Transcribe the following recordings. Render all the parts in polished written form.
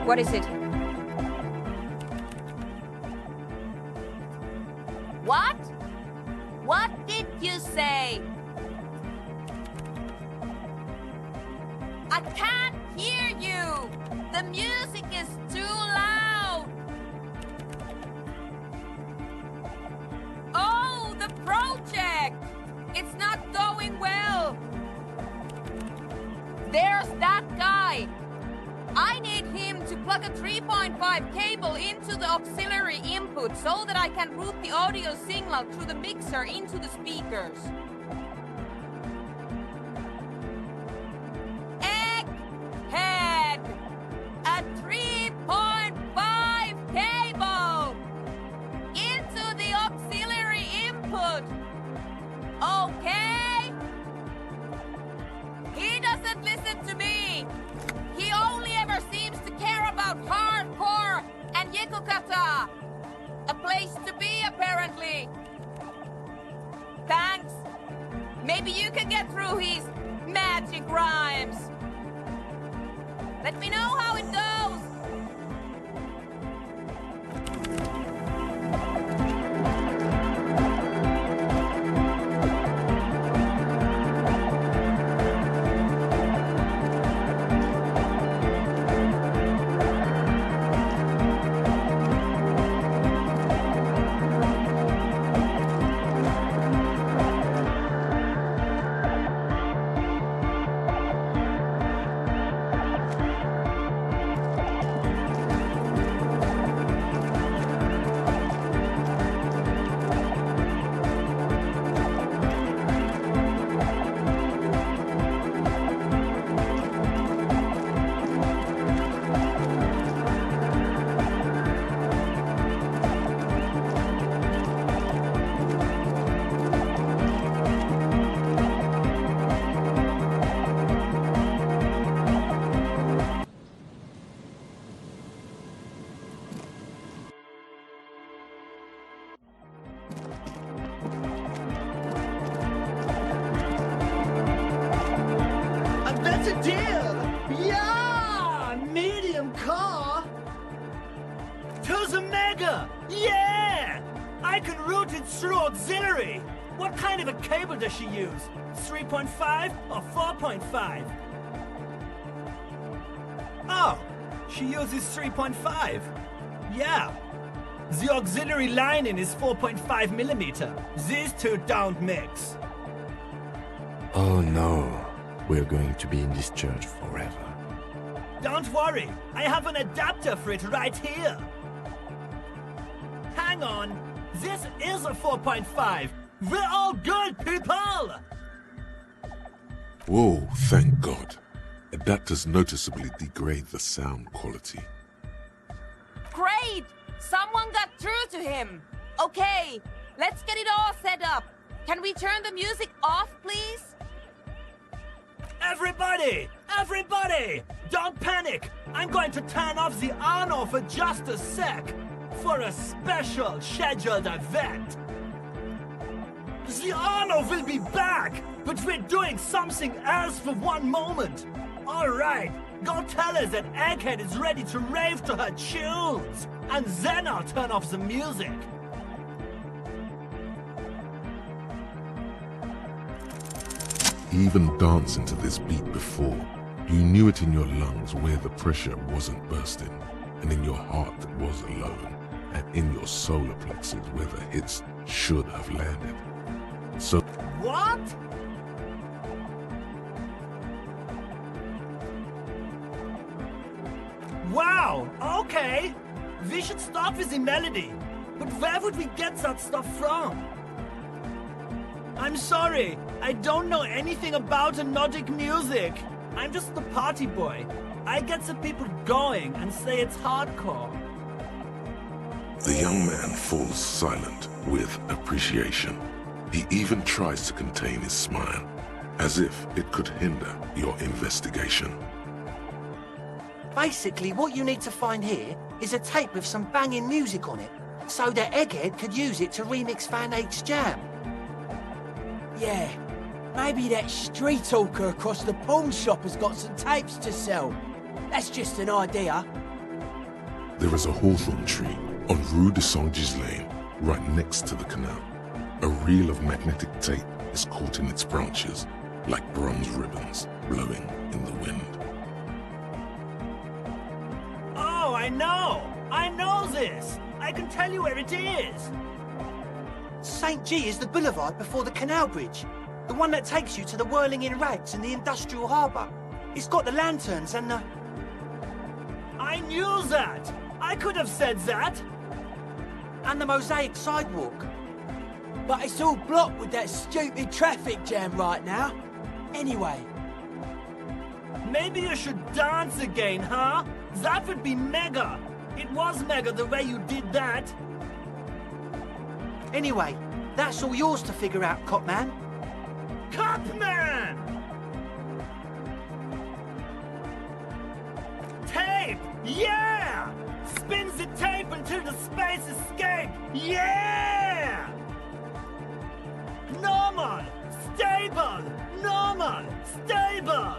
What is it? What? What did you say? I can't hear you! The music is too loud! Oh, the project! It's not going well! There's that guy! I need him to plug a 3.5 cable into the auxiliary input so that I can route the audio signal through the mixer into the speakers. Egghead! A 3.5 cable! Into the auxiliary input! Okay? He doesn't listen to me! He only ever seems to care about hardcore and Yekukata! A place to be, apparently! Thanks! Maybe you can get through his magic rhymes! Let me know how it goes! What kind of a cable does she use? 3.5 or 4.5? Oh, she uses 3.5. Yeah. The auxiliary lining is 4.5 millimeter. These two don't mix. Oh no, we're going to be in this church forever. Don't worry, I have an adapter for it right here. Hang on, this is a 4.5. We're all good, people! Whoa, thank God. Adapters noticeably degrade the sound quality. Great! Someone got through to him! Okay, let's get it all set up. Can we turn the music off, please? Everybody! Everybody! Don't panic! I'm going to turn off the Arno for just a sec. For a special scheduled event. The Arno will be back, but we're doing something else for one moment. All right, go tell her that Egghead is ready to rave to her tunes, and then I'll turn off the music. Even dancing to this beat before, you knew it in your lungs where the pressure wasn't bursting, and in your heart that was alone, and in your solar plexus where the hits should have landed. So what? Wow, okay. We should start with the melody. But where would we get that stuff from? I'm sorry, I don't know anything about Nordic music. I'm just the party boy. I get the people going and say it's hardcore. the young man falls silent with appreciation. He even tries to contain his smile, as if it could hinder your investigation. Basically, what you need to find here is a tape with some banging music on it, so that Egghead could use it to remix Fan 8's jam. Yeah, maybe that street talker across the pawn shop has got some tapes to sell. That's just an idea. There is a hawthorn tree on Rue de Saint-Gislain, right next to the canal. A reel of magnetic tape is caught in its branches, like bronze ribbons blowing in the wind. Oh, I know! I know this! I can tell you where it is! St. G is the boulevard before the canal bridge. The one that takes you to the whirling in rags and the industrial harbour. It's got the lanterns and the... I knew that! I could have said that! and the mosaic sidewalk. But it's all blocked with that stupid traffic jam right now. Anyway. Maybe you should dance again, huh? That would be mega! It was mega the way you did that! Anyway, that's all yours to figure out, Copman. Copman! Tape! Yeah! Spins the tape until the space escape! Yeah! Normal! Stable! Normal! Stable!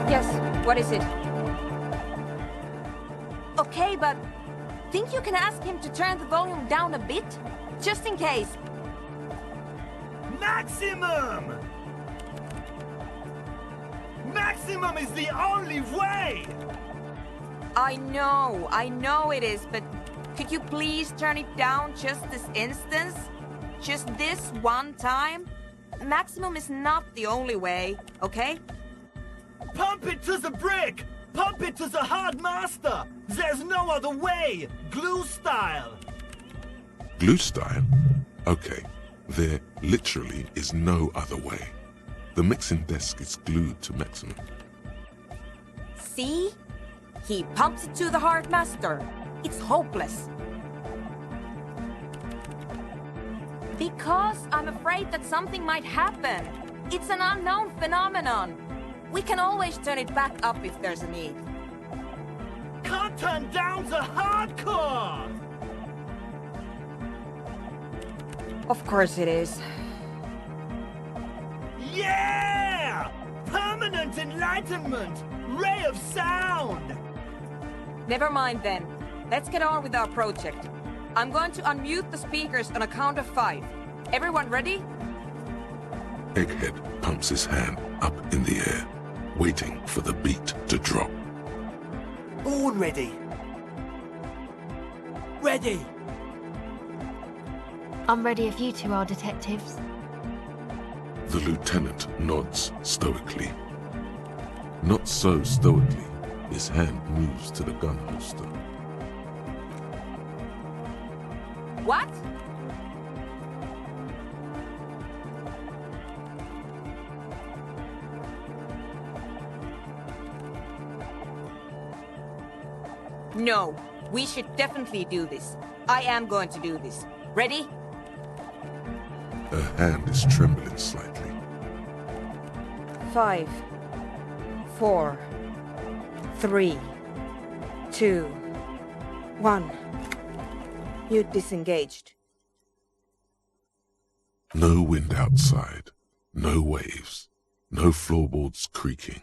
Yes, what is it? Okay, but think you can ask him to turn the volume down a bit? Just in case. Maximum! Maximum is the only way! I know it is, but could you please turn it down just this instance? Just this one time? Maximum is not the only way, okay? Pump it to the brick! Pump it to the hard master! There's no other way! Glue style! Glue style? Okay, there literally is no other way. The mixing desk is glued to maximum. See? He pumps it to the hard master. It's hopeless. Because I'm afraid that something might happen. It's an unknown phenomenon. We can always turn it back up if there's a need. Can't turn down the hardcore! Of course it is. Yeah! Permanent enlightenment! Ray of sound! Never mind then. Let's get on with our project. I'm going to unmute the speakers on a count of 5. Everyone ready? Egghead pumps his hand up in the air, waiting for the beat to drop. Born ready. Ready! I'm ready if you two are detectives. The lieutenant nods stoically. Not so stoically, his hand moves to the gun holster. What? No, we should definitely do this. I am going to do this. Ready? Her hand is trembling slightly. 5, 4, 3, 2, 1. You disengaged. No wind outside, no waves, no floorboards creaking.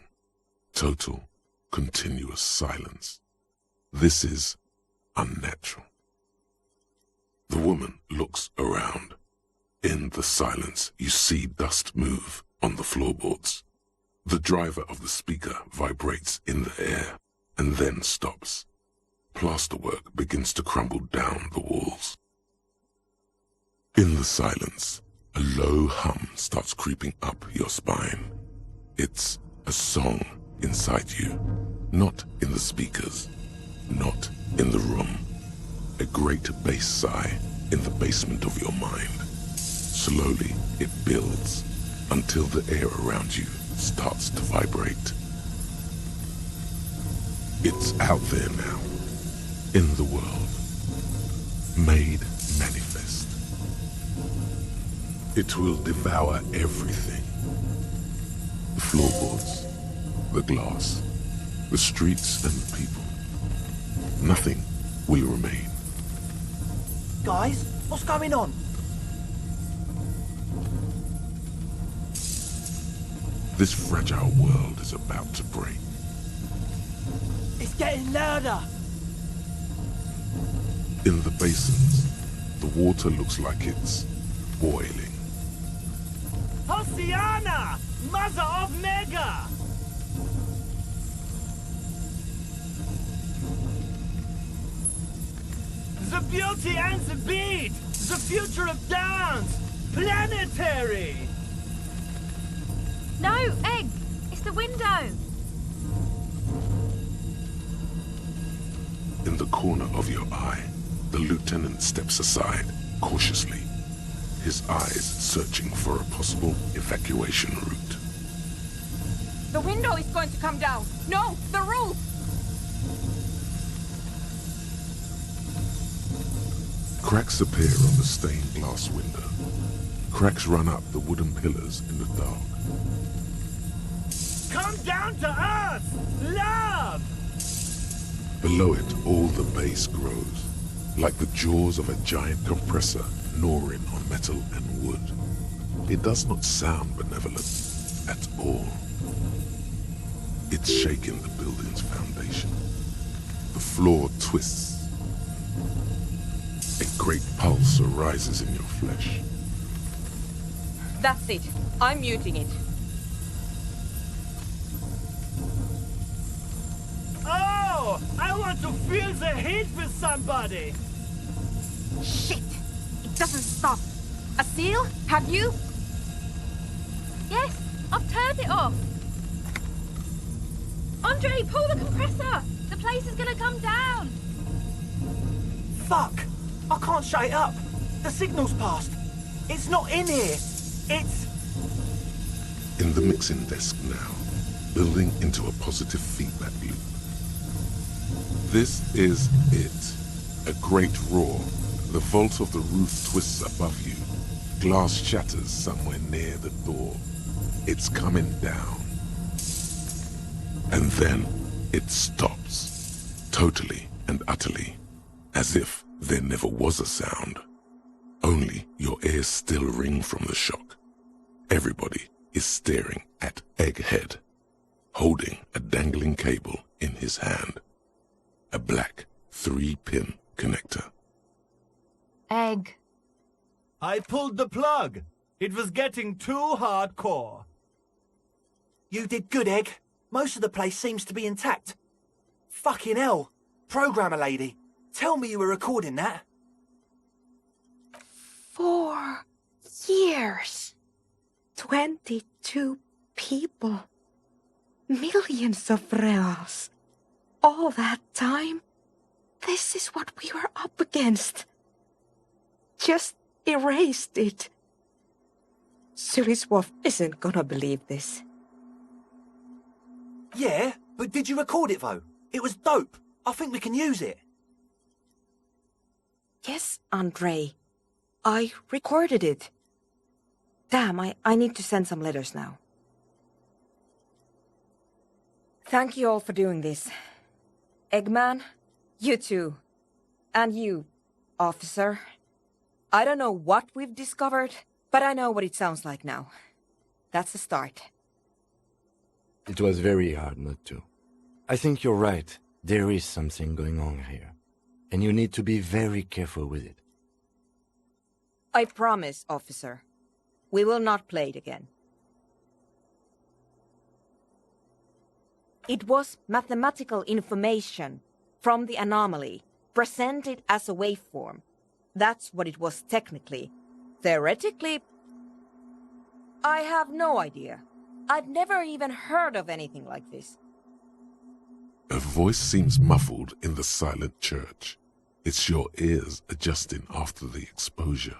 Total, continuous silence. This is unnatural. The woman looks around. In the silence, you see dust move on the floorboards. The driver of the speaker vibrates in the air and then stops. Plasterwork begins to crumble down the walls. In the silence, a low hum starts creeping up your spine. It's a song inside you, not in the speakers, not in the room. A great bass sigh in the basement of your mind. Slowly, it builds until the air around you starts to vibrate. It's out there now, in the world, made manifest. It will devour everything. The floorboards, the glass, the streets and the people. Nothing will remain. Guys, what's going on? This fragile world is about to break. It's getting louder. In the basins, the water looks like it's boiling. Hosiana! Mother of Mega! The beauty and the beat! The future of dance! Planetary! No, Egg! It's the window! In the corner of your eye, the lieutenant steps aside, cautiously, his eyes searching for a possible evacuation route. The window is going to come down. No, the roof! Cracks appear on the stained glass window. Cracks run up the wooden pillars in the dark. Come down to earth! Love! Below it, all the base grows, like the jaws of a giant compressor gnawing on metal and wood. It does not sound benevolent at all. It's shaking the building's foundation. The floor twists. A great pulse arises in your flesh. That's it. I'm muting it. Oh! I want to feel the heat with somebody! Shit! It doesn't stop. A seal? Have you? Yes, I've turned it off. Andre, pull the compressor! The place is gonna come down! Fuck! I can't shut it up. The signal's passed. It's not in here. It's... In the mixing desk now, building into a positive feedback loop. This is it. A great roar. The vault of the roof twists above you. Glass shatters somewhere near the door. It's coming down. And then it stops. Totally and utterly. As if there never was a sound. Only your ears still ring from the shock. Everybody is staring at Egghead, holding a dangling cable in his hand. A black 3-pin connector. Egg. I pulled the plug. It was getting too hardcore. You did good, Egg. Most of the place seems to be intact. Fucking hell. Programmer lady, tell me you were recording that. 4 years. 22 people. Millions of reals. All that time? This is what we were up against. Just erased it. Suliswolf isn't gonna believe this. Yeah, but did you record it though? It was dope. I think we can use it. Yes, Andre. I recorded it. Damn, I need to send some letters now. Thank you all for doing this. Eggman, you too. And you, officer. I don't know what we've discovered, but I know what it sounds like now. That's the start. It was very hard not to. I think you're right. There is something going on here. And you need to be very careful with it. I promise, officer. We will not play it again. It was mathematical information from the anomaly, presented as a waveform. That's what it was technically. Theoretically, I have no idea. I've never even heard of anything like this. A voice seems muffled in the silent church. It's your ears adjusting after the exposure.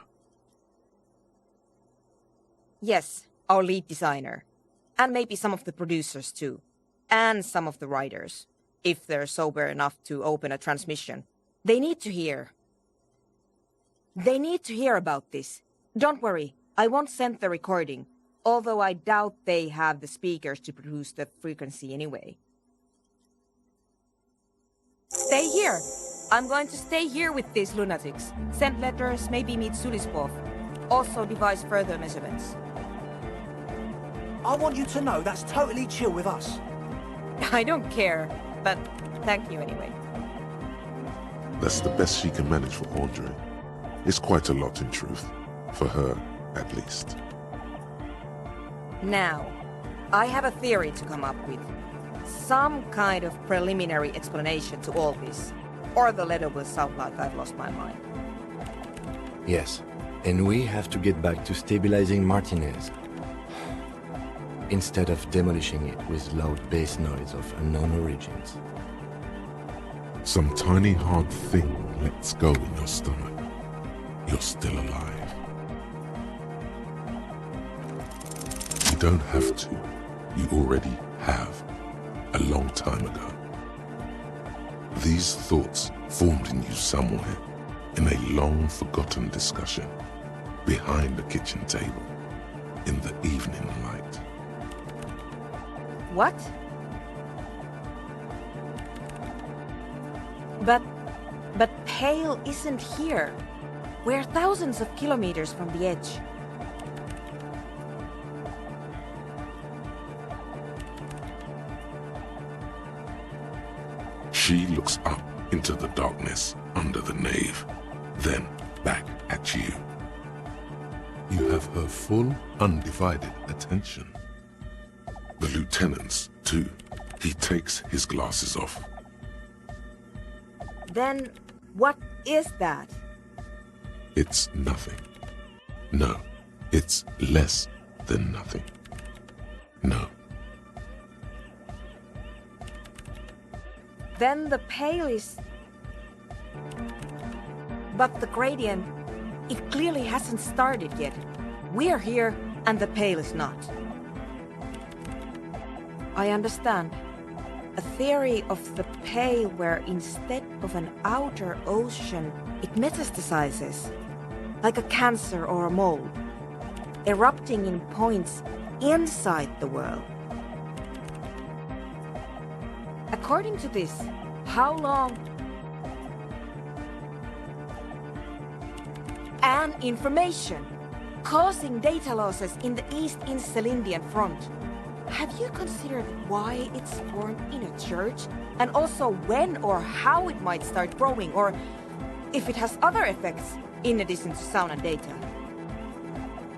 Yes, our lead designer. And maybe some of the producers too. And some of the writers. If they're sober enough to open a transmission. They need to hear. They need to hear about this. Don't worry, I won't send the recording. Although I doubt they have the speakers to produce the frequency anyway. Stay here. I'm going to stay here with these lunatics. Send letters, maybe meet Sulispov. Also devise further measurements. I want you to know that's totally chill with us. I don't care, but thank you anyway. That's the best she can manage for Andre. It's quite a lot in truth. For her, at least. Now, I have a theory to come up with. Some kind of preliminary explanation to all this. Or the letter will sound like I've lost my mind. Yes, and we have to get back to stabilizing Martinez. Instead of demolishing it with loud bass noise of unknown origins. Some tiny hard thing lets go in your stomach. You're still alive. You don't have to. You already have. A long time ago. These thoughts formed in you somewhere, in a long-forgotten discussion, behind the kitchen table, in the evening light. What? But Pale isn't here. We're thousands of kilometers from the edge. She looks up into the darkness under the nave, then back at you. You have her full, undivided attention. The lieutenant's, too. He takes his glasses off. Then, what is that? It's nothing. No, it's less than nothing. No. Then the Pale is... But the gradient, it clearly hasn't started yet. We're here, and the Pale is not. I understand. A theory of the Pale where instead of an outer ocean, it metastasizes. Like a cancer or a mole. Erupting in points inside the world. According to this, how long... And information, causing data losses in the East Insulindian front. Have you considered why it's formed in a church? And also when or how it might start growing, or if it has other effects, in addition to sound and data?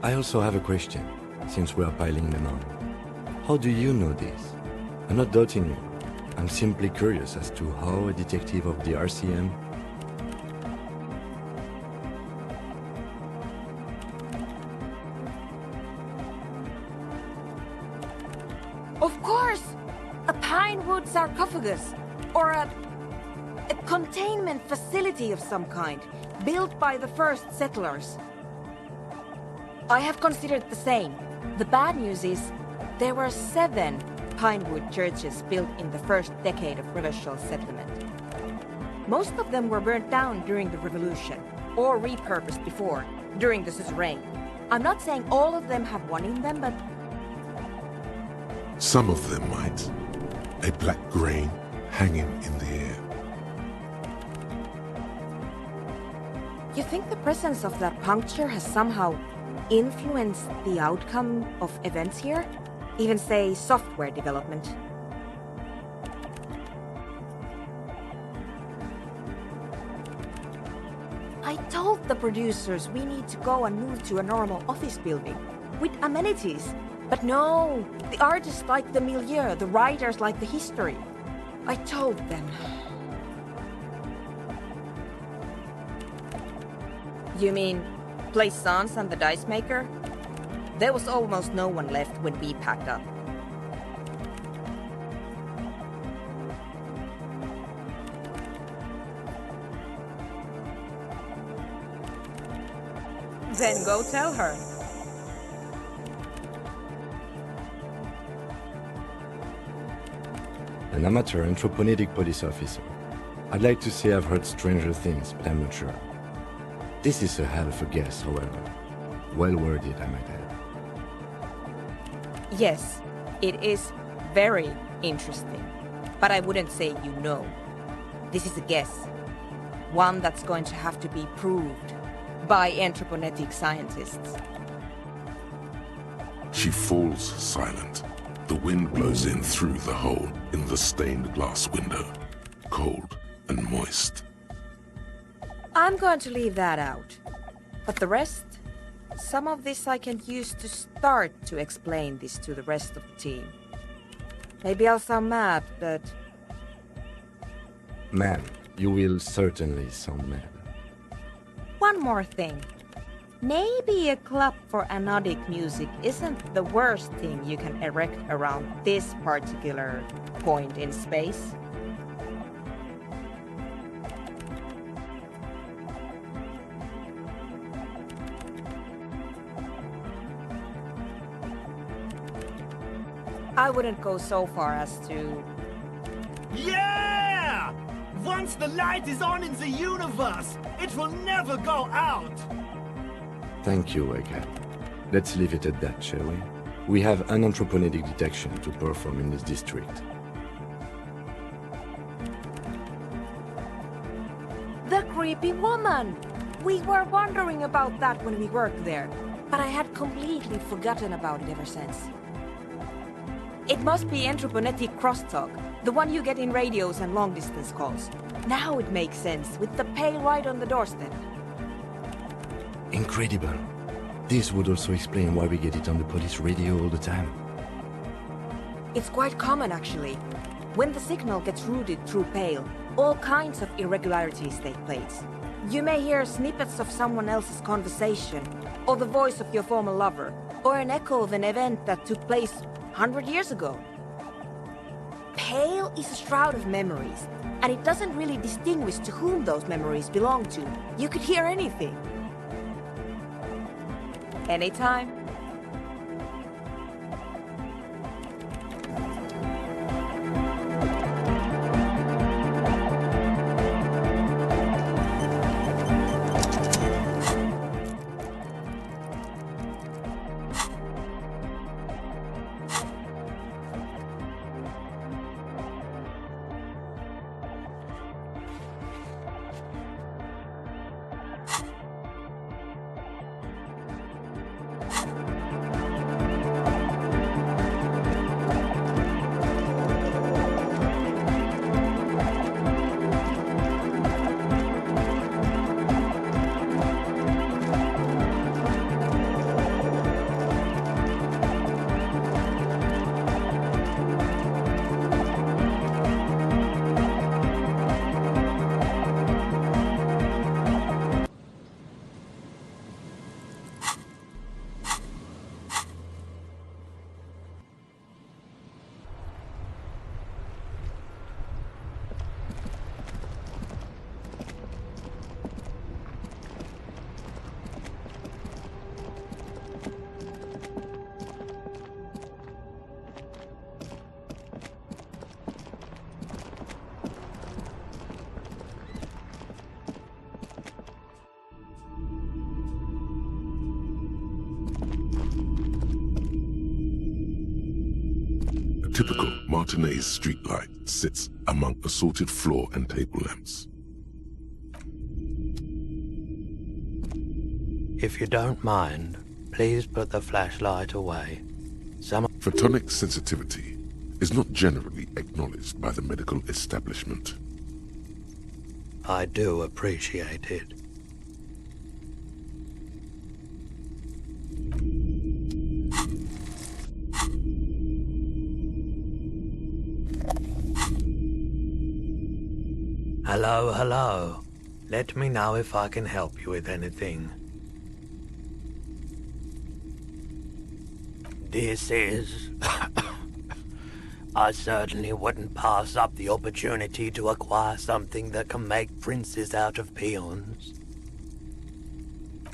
I also have a question, since we are piling them on. How do you know this? I'm not doubting you. I'm simply curious as to how a detective of the RCM... Of course! A pine wood sarcophagus, or a containment facility of some kind, built by the first settlers. I have considered the same. The bad news is, there were 7 pinewood churches built in the first decade of provincial settlement. Most of them were burnt down during the revolution, or repurposed before, during the suzerain. I'm not saying all of them have one in them, but... Some of them might. A black grain hanging in the air. You think the presence of that puncture has somehow influenced the outcome of events here? Even say software development? I told the producers we need to go and move to a normal office building with amenities. But no, the artists like the milieu, the writers like the history. I told them. You mean Plaisance and the dice maker? There was almost no one left when we packed up. Then go tell her. An amateur anthropomedic police officer. I'd like to say I've heard stranger things, but I'm not sure. This is a hell of a guess, however. Well worded, I might add. Yes, it is very interesting. But I wouldn't say you know. This is a guess. One that's going to have to be proved by anthroponetic scientists. She falls silent. The wind blows in through the hole in the stained glass window, cold and moist. I'm going to leave that out. But the rest? Some of this I can use to start to explain this to the rest of the team. Maybe I'll sound mad, but... Ma'am, you will certainly sound mad. One more thing. Maybe a club for anodic music isn't the worst thing you can erect around this particular point in space. I wouldn't go so far as to... Yeah! Once the light is on in the universe, it will never go out! Thank you, Egghead. Let's leave it at that, shall we? We have an anthropogenic detection to perform in this district. The creepy woman! We were wondering about that when we worked there, but I had completely forgotten about it ever since. It must be anthroponetic crosstalk, the one you get in radios and long-distance calls. Now it makes sense, with the pail right on the doorstep. Incredible. This would also explain why we get it on the police radio all the time. It's quite common, actually. When the signal gets routed through pail, all kinds of irregularities take place. You may hear snippets of someone else's conversation, or the voice of your former lover, or an echo of an event that took place 100 years ago. Pale is a shroud of memories, and it doesn't really distinguish to whom those memories belong to. You could hear anything. Anytime. Typical Martinez streetlight sits among assorted floor and table lamps. If you don't mind, please put the flashlight away. Photonic sensitivity is not generally acknowledged by the medical establishment. I do appreciate it. Hello, hello. Let me know if I can help you with anything. This is... I certainly wouldn't pass up the opportunity to acquire something that can make princes out of peons.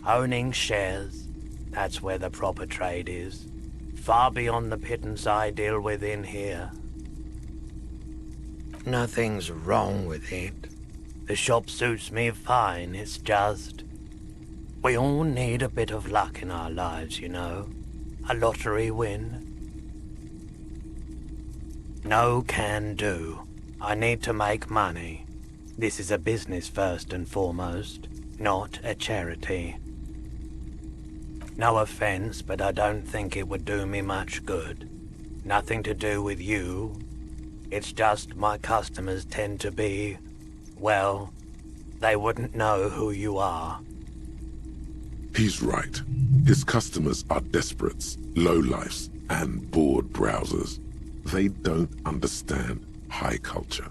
Owning shares, that's where the proper trade is. Far beyond the pittance I deal with in here. Nothing's wrong with it. The shop suits me fine, it's just... we all need a bit of luck in our lives, you know. A lottery win. No can do. I need to make money. This is a business first and foremost, not a charity. No offense, but I don't think it would do me much good. Nothing to do with you. It's just my customers tend to be, well, they wouldn't know who you are. He's right. His customers are desperates, lowlifes, and bored browsers. They don't understand high culture.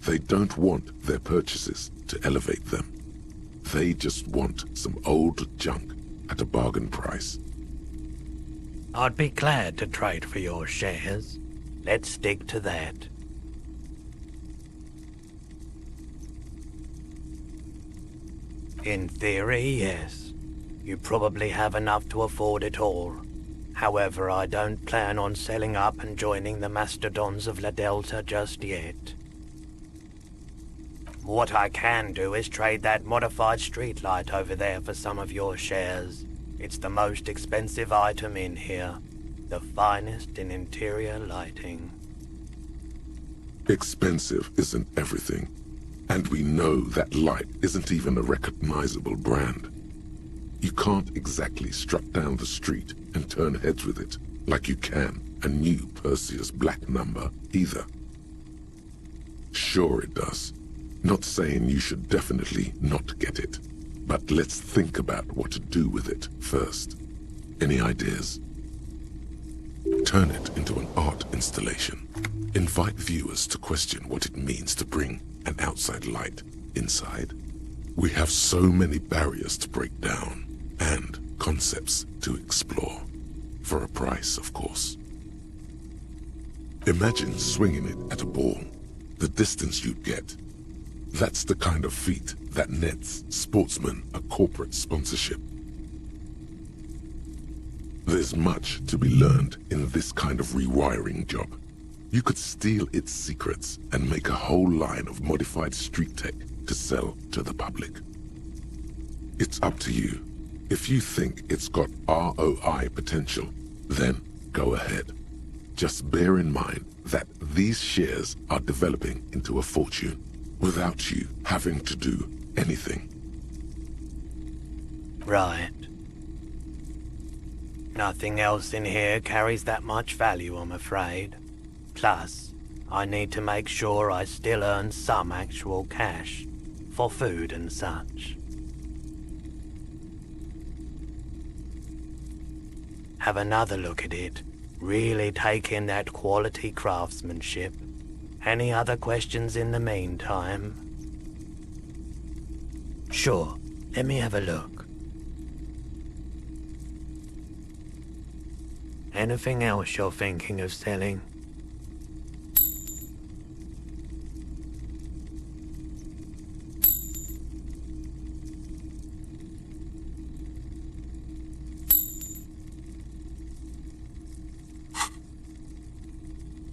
They don't want their purchases to elevate them. They just want some old junk at a bargain price. I'd be glad to trade for your shares. Let's stick to that. In theory, yes. You probably have enough to afford it all. However, I don't plan on selling up and joining the mastodons of La Delta just yet. What I can do is trade that modified streetlight over there for some of your shares. It's the most expensive item in here. The finest in interior lighting. Expensive isn't everything. And we know that light isn't even a recognizable brand. You can't exactly strut down the street and turn heads with it like you can a new Perseus Black number either. Sure it does. Not saying you should definitely not get it, but let's think about what to do with it first. Any ideas? Turn it into an art installation. Invite viewers to question what it means to bring an outside light inside. We have so many barriers to break down and concepts to explore. For a price, of course. Imagine swinging it at a ball. The distance you'd get. That's the kind of feat that nets sportsmen a corporate sponsorship. There's much to be learned in this kind of rewiring job. You could steal its secrets and make a whole line of modified street tech to sell to the public. It's up to you. If you think it's got ROI potential, then go ahead. Just bear in mind that these shares are developing into a fortune without you having to do anything. Right. Nothing else in here carries that much value, I'm afraid. Plus, I need to make sure I still earn some actual cash for food and such. Have another look at it. Really take in that quality craftsmanship. Any other questions in the meantime? Sure, let me have a look. Anything else you're thinking of selling?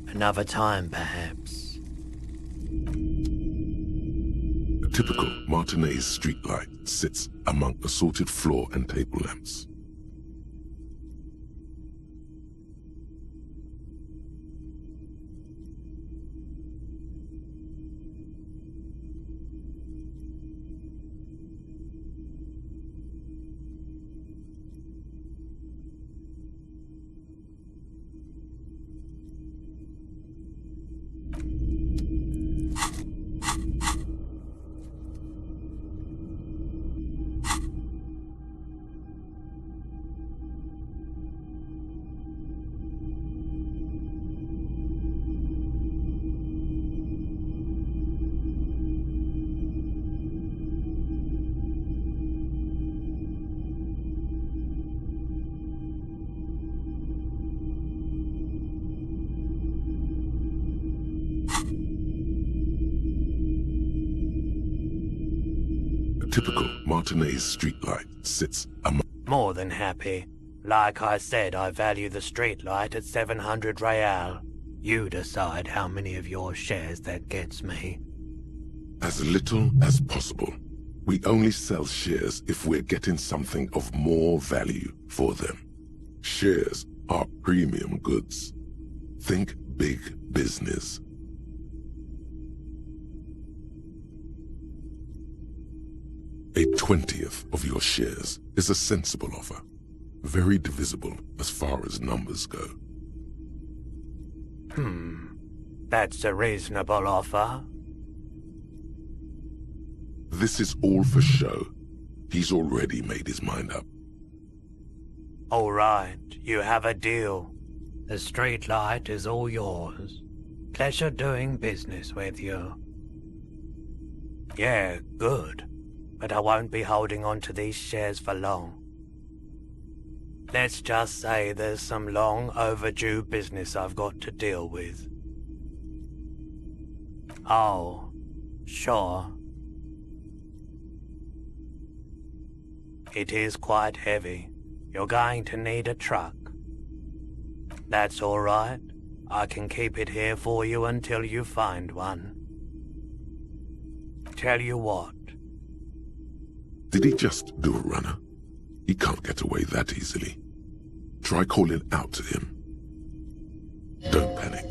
Another time, perhaps. A typical Martinez streetlight sits among assorted floor and table lamps. Typical Martinez streetlight sits among... More than happy. Like I said, I value the streetlight at 700 real. You decide how many of your shares that gets me. As little as possible. We only sell shares if we're getting something of more value for them. Shares are premium goods. Think big business. A 20th of your shares is a sensible offer. Very divisible as far as numbers go. That's a reasonable offer. This is all for show. He's already made his mind up. All right, you have a deal. The streetlight is all yours. Pleasure doing business with you. Yeah, good. But I won't be holding on to these shares for long. Let's just say there's some long overdue business I've got to deal with. Oh, sure. It is quite heavy. You're going to need a truck. That's all right. I can keep it here for you until you find one. Tell you what. Did he just do a runner? He can't get away that easily. Try calling out to him. Don't panic.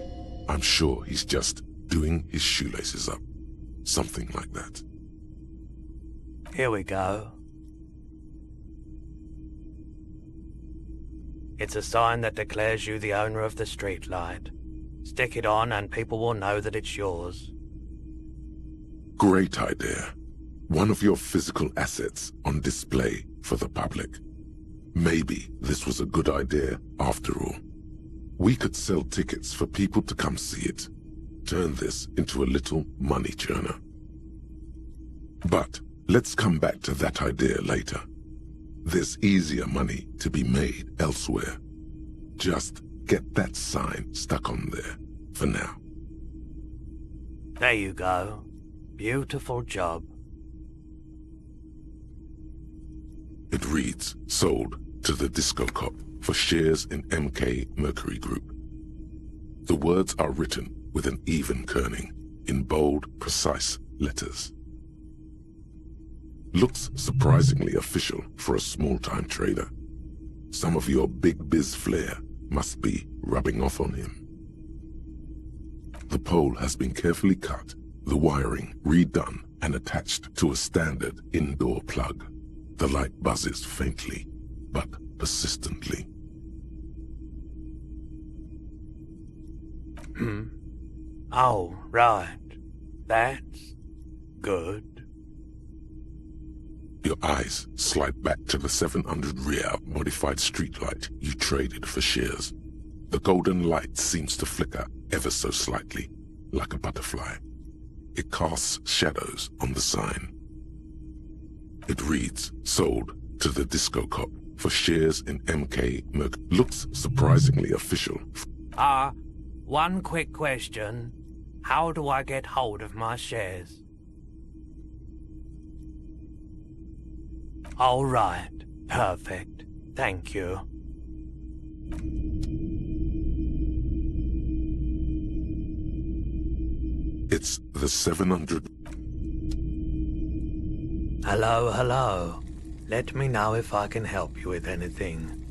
I'm sure he's just doing his shoelaces up. Something like that. Here we go. It's a sign that declares you the owner of the streetlight. Stick it on and people will know that it's yours. Great idea. One of your physical assets on display for the public. Maybe this was a good idea after all. We could sell tickets for people to come see it. Turn this into a little money churner. But let's come back to that idea later. There's easier money to be made elsewhere. Just get that sign stuck on there for now. There you go. Beautiful job. It reads, sold to the Disco Cop for shares in MK Mercury Group. The words are written with an even kerning, in bold, precise letters. Looks surprisingly official for a small-time trader. Some of your big biz flair must be rubbing off on him. The pole has been carefully cut, the wiring redone and attached to a standard indoor plug. The light buzzes faintly, but persistently. Oh, right. That's good. Your eyes slide back to the 700 Real modified streetlight you traded for shares. The golden light seems to flicker ever so slightly, like a butterfly. It casts shadows on the sign. It reads, sold to the Disco Cop for shares in MK Merc. Looks surprisingly official. One quick question. How do I get hold of my shares? All right. Perfect. Thank you. It's the 700... Hello, hello. Let me know if I can help you with anything.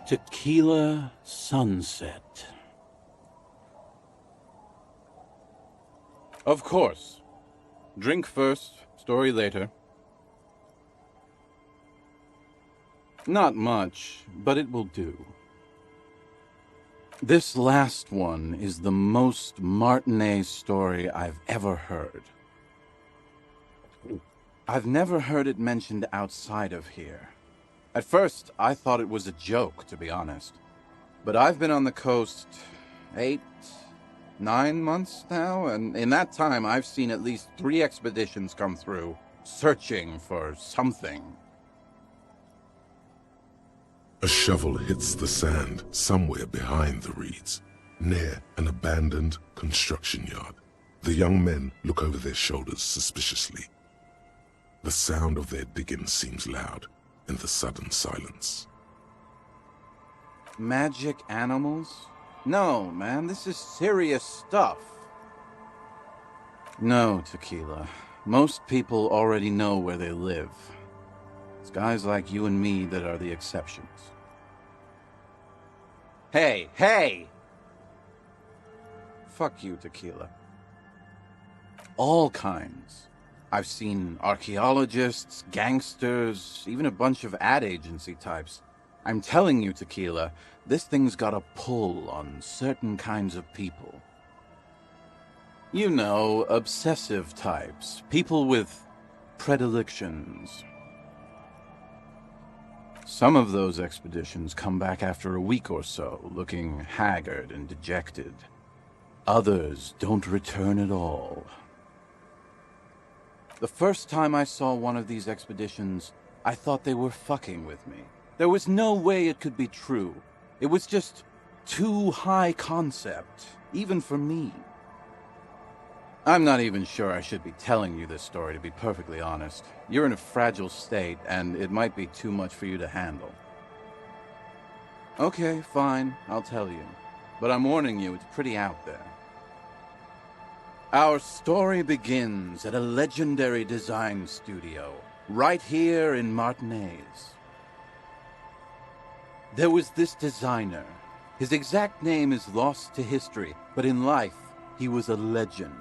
Tequila Sunset. Of course. Drink first, story later. Not much, but it will do. This last one is the most Martinet story I've ever heard. I've never heard it mentioned outside of here. At first, I thought it was a joke, to be honest. But I've been on the coast 8, 9 months now, and in that time I've seen at least 3 expeditions come through, searching for something. A shovel hits the sand somewhere behind the reeds, near an abandoned construction yard. The young men look over their shoulders suspiciously. The sound of their digging seems loud in the sudden silence. Magic animals? No, man, this is serious stuff. No, Tequila. Most people already know where they live. It's guys like you and me that are the exceptions. Hey, hey! Fuck you, Tequila. All kinds. I've seen archaeologists, gangsters, even a bunch of ad agency types. I'm telling you, Tequila, this thing's got a pull on certain kinds of people. You know, obsessive types. People with predilections. Some of those expeditions come back after a week or so, looking haggard and dejected. Others don't return at all. The first time I saw one of these expeditions, I thought they were fucking with me. There was no way it could be true. It was just too high concept, even for me. I'm not even sure I should be telling you this story, to be perfectly honest. You're in a fragile state, and it might be too much for you to handle. Okay, fine, I'll tell you. But I'm warning you, it's pretty out there. Our story begins at a legendary design studio, right here in Martinez. There was this designer. His exact name is lost to history, but in life, he was a legend.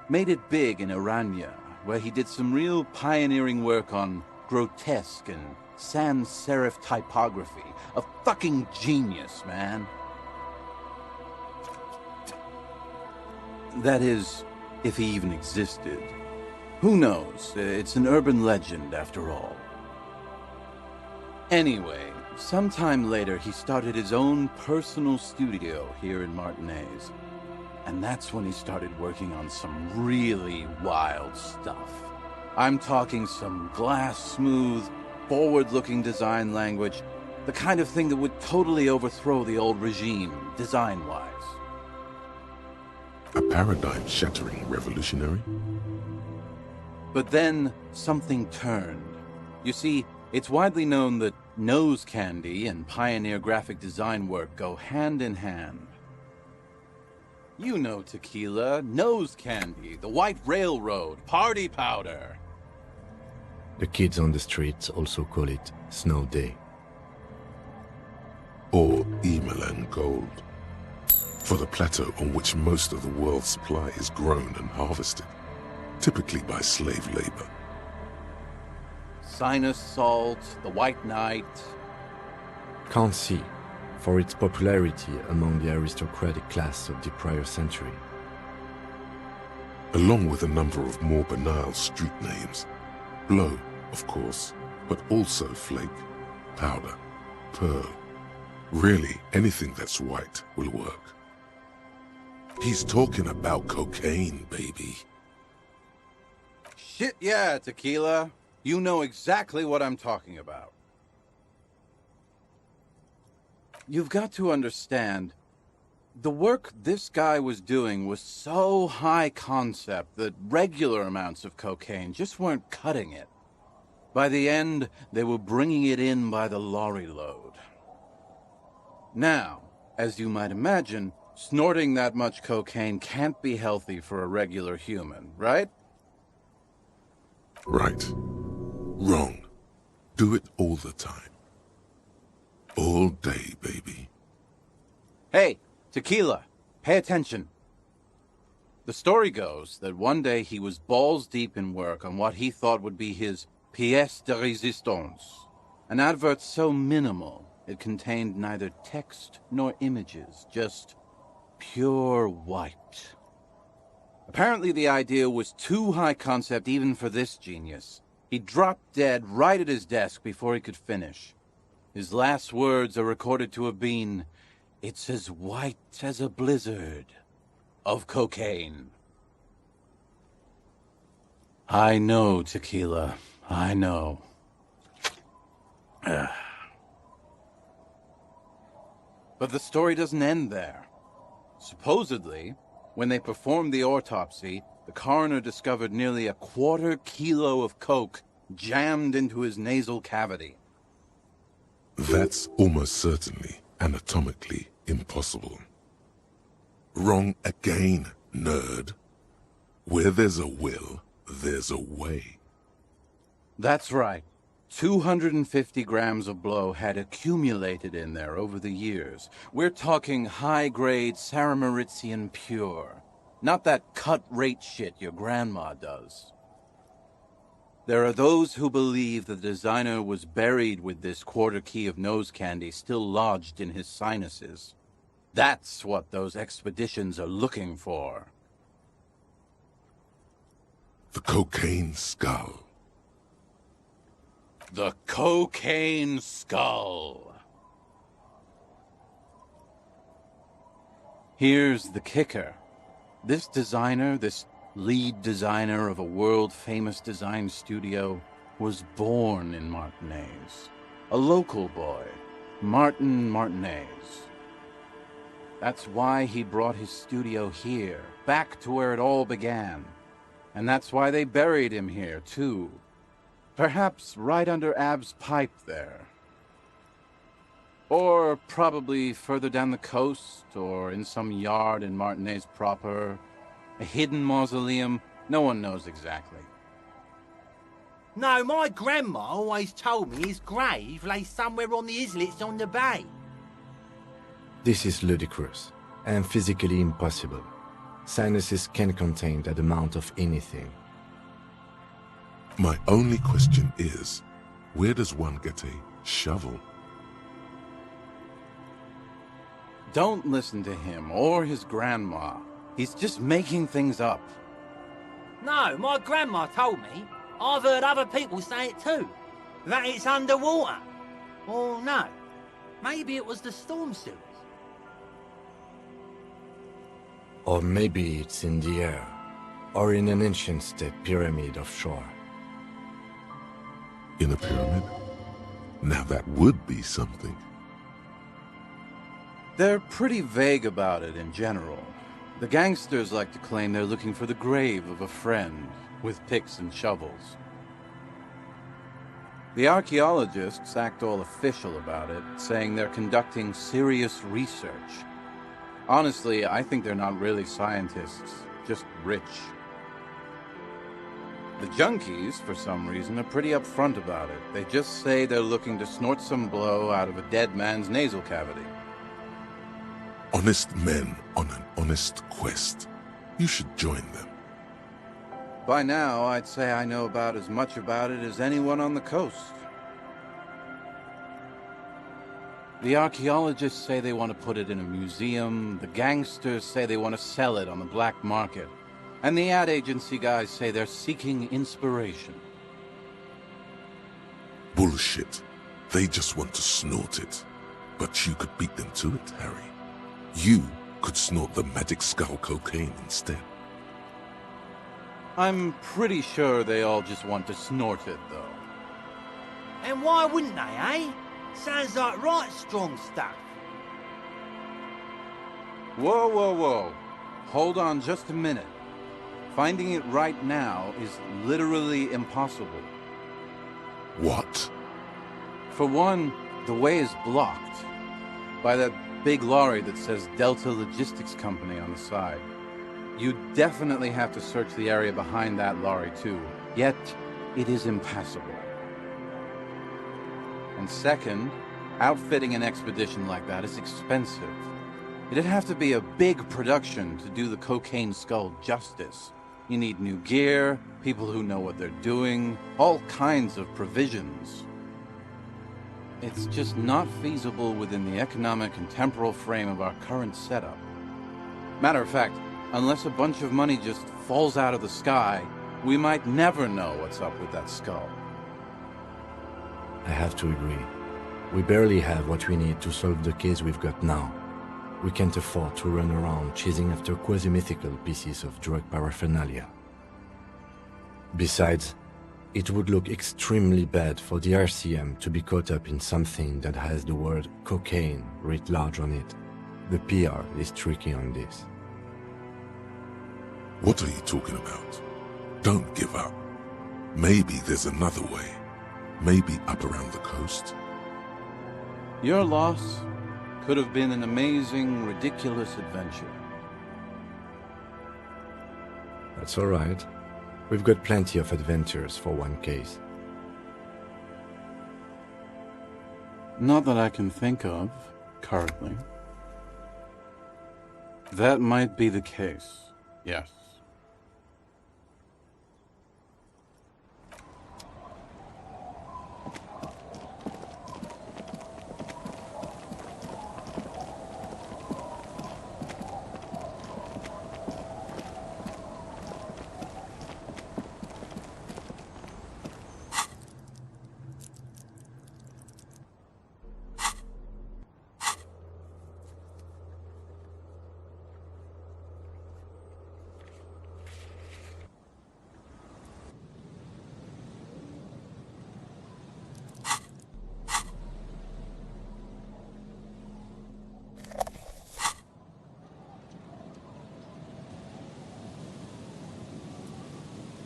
Made it big in Aranya, where he did some real pioneering work on grotesque and sans serif typography. A fucking genius, man. That is, if he even existed. Who knows? It's an urban legend, after all. Anyway, sometime later, he started his own personal studio here in Martinez. And that's when he started working on some really wild stuff. I'm talking some glass-smooth, forward-looking design language, the kind of thing that would totally overthrow the old regime, design-wise. A paradigm-shattering revolutionary? But then, something turned. You see, it's widely known that nose candy and pioneer graphic design work go hand in hand. You know Tequila, nose candy, the White Railroad, party powder. The kids on the streets also call it Snow Day. Or Emelan gold. For the plateau on which most of the world's supply is grown and harvested, typically by slave labor. Sinus salt, the White Knight. Can't see, for its popularity among the aristocratic class of the prior century. Along with a number of more banal street names. Blow, of course, but also flake, powder, pearl. Really, anything that's white will work. He's talking about cocaine, baby. Shit yeah, Tequila. You know exactly what I'm talking about. You've got to understand, the work this guy was doing was so high concept that regular amounts of cocaine just weren't cutting it. By the end, they were bringing it in by the lorry load. Now, as you might imagine, snorting that much cocaine can't be healthy for a regular human, right? Right. Wrong. Do it all the time. All day, baby. Hey, Tequila, pay attention. The story goes that one day he was balls deep in work on what he thought would be his pièce de résistance, an advert so minimal it contained neither text nor images, just pure white. Apparently the idea was too high concept even for this genius. He dropped dead right at his desk before he could finish. His last words are recorded to have been, "It's as white as a blizzard of cocaine." I know, Tequila. I know. But the story doesn't end there. Supposedly, when they performed the autopsy, the coroner discovered nearly 1/4 kilo of coke jammed into his nasal cavity. That's almost certainly anatomically impossible. Wrong again, nerd. Where there's a will, there's a way. That's right. 250 grams of blow had accumulated in there over the years. We're talking high-grade Saramaritsian pure. Not that cut-rate shit your grandma does. There are those who believe the designer was buried with this 1/4 key of nose candy still lodged in his sinuses. That's what those expeditions are looking for. The cocaine skull. The cocaine skull. Here's the kicker. This designer, this lead designer of a world-famous design studio, was born in Martinez. A local boy, Martin Martinez. That's why he brought his studio here, back to where it all began. And that's why they buried him here, too. Perhaps right under Ab's pipe there. Or probably further down the coast, or in some yard in Martinez proper. A hidden mausoleum, no one knows exactly. No, my grandma always told me his grave lay somewhere on the islets on the bay. This is ludicrous and physically impossible. Sinuses can contain that amount of anything. My only question is, where does one get a shovel? Don't listen to him or his grandma. He's just making things up. No, my grandma told me. I've heard other people say it too. That it's underwater. Or no, maybe it was the storm sewers. Or maybe it's in the air, or in an ancient state pyramid offshore. In a pyramid? Now that would be something. They're pretty vague about it in general. The gangsters like to claim they're looking for the grave of a friend, with picks and shovels. The archaeologists act all official about it, saying they're conducting serious research. Honestly, I think they're not really scientists, just rich. The junkies, for some reason, are pretty upfront about it. They just say they're looking to snort some blow out of a dead man's nasal cavity. Honest men on an honest quest. You should join them. By now, I'd say I know about as much about it as anyone on the coast. The archaeologists say they want to put it in a museum, the gangsters say they want to sell it on the black market, and the ad agency guys say they're seeking inspiration. Bullshit. They just want to snort it. But you could beat them to it, Harry. You could snort the magic skull cocaine instead. I'm pretty sure they all just want to snort it, though. And why wouldn't they, eh? Sounds like right strong stuff. Whoa, whoa, whoa. Hold on just a minute. Finding it right now is literally impossible. What? For one, the way is blocked by that big lorry that says Delta Logistics Company on the side. You definitely have to search the area behind that lorry too, yet it is impassable. And second, outfitting an expedition like that is expensive. It'd have to be a big production to do the cocaine skull justice. You need new gear, people who know what they're doing, all kinds of provisions. It's just not feasible within the economic and temporal frame of our current setup. Matter of fact, unless a bunch of money just falls out of the sky, we might never know what's up with that skull. I have to agree. We barely have what we need to solve the case we've got now. We can't afford to run around chasing after quasi-mythical pieces of drug paraphernalia. Besides, It would look extremely bad for the RCM to be caught up in something that has the word cocaine writ large on it. The PR is tricky on this. What are you talking about? Don't give up. Maybe there's another way. Maybe up around the coast. Your loss could have been an amazing, ridiculous adventure. That's all right. We've got plenty of adventures for one case. Not that I can think of, currently. That might be the case, yes.